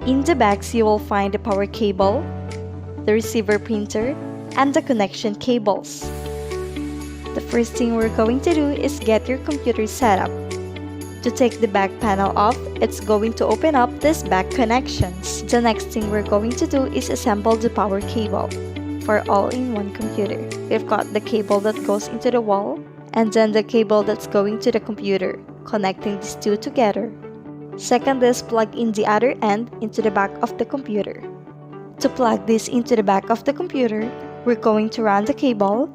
In the box, you will find the power cable, the receiver printer, and the connection cables. The first thing we're going to do is get your computer set up. To take the back panel off, it's going to open up this back connections. The next thing we're going to do is assemble the power cable for all-in-one computer. We've got the cable that goes into the wall, and then the cable that's going to the computer, connecting these two together. Second is plug in the other end into the back of the computer. To plug this into the back of the computer, we're going to run the cable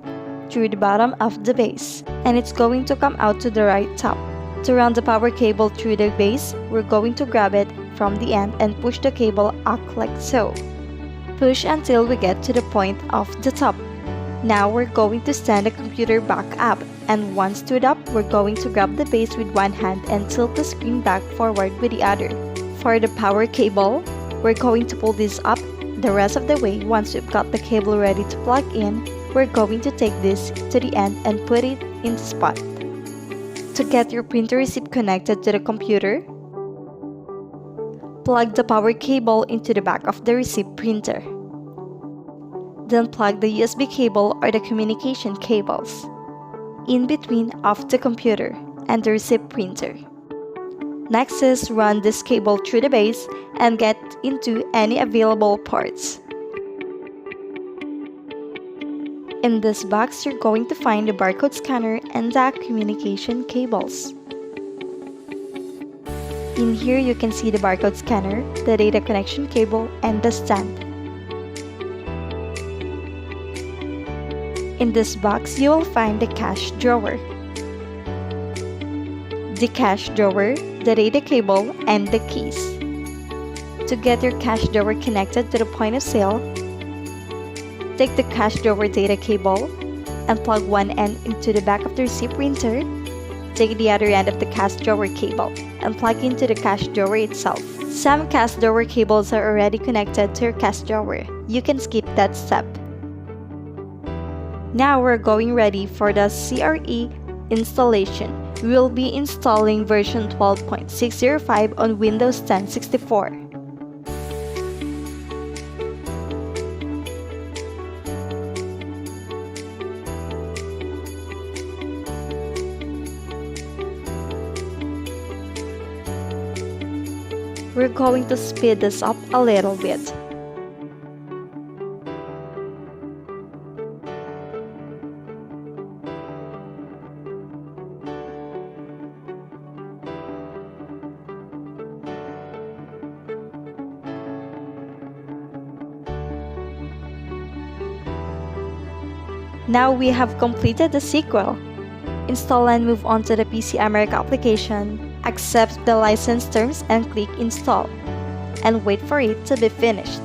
through the bottom of the base, and it's going to come out to the right top. To run the power cable through the base, we're going to grab it from the end and push the cable up like so. Push until we get to the point of the top. Now we're going to stand the computer back up, and once stood up, we're going to grab the base with one hand and tilt the screen back forward with the other. For the power cable, we're going to pull this up the rest of the way. Once we've got the cable ready to plug in, we're going to take this to the end and put it in the spot. To get your printer receipt connected to the computer, plug the power cable into the back of the receipt printer. Then plug the USB cable or the communication cables in between of the computer and the receipt printer. Next is run this cable through the base and get into any available ports. In this box, you're going to find the barcode scanner and the communication cables. In here, you can see the barcode scanner, the data connection cable, and the stand. In this box, you will find the cash drawer, the cash drawer, the data cable, and the keys. To get your cash drawer connected to the point of sale, take the cash drawer data cable and plug one end into the back of the receipt printer. Take the other end of the cash drawer cable and plug into the cash drawer itself. Some cash drawer cables are already connected to your cash drawer. You can skip that step. Now we're going ready for the CRE installation. We will be installing version 12.605 on Windows 10 64. We're going to speed this up a little bit. Now we have completed the sequel. Install and move on to the PC America application. Accept the license terms and click Install, and wait for it to be finished.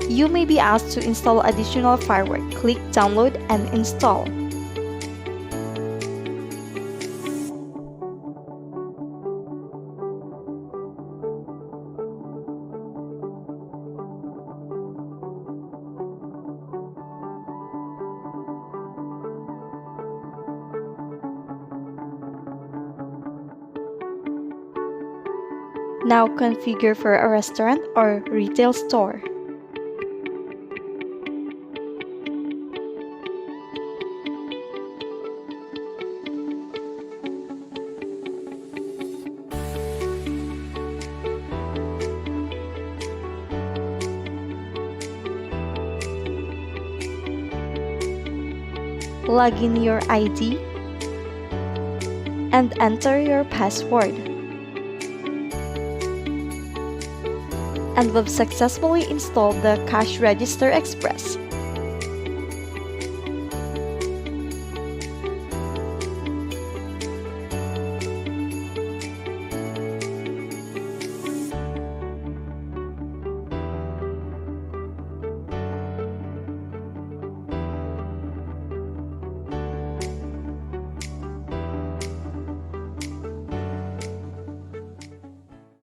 You may be asked to install additional firmware. Click Download and Install. Now configure for a restaurant or retail store. Log in your ID and enter your password. And we've successfully installed the Cash Register Express.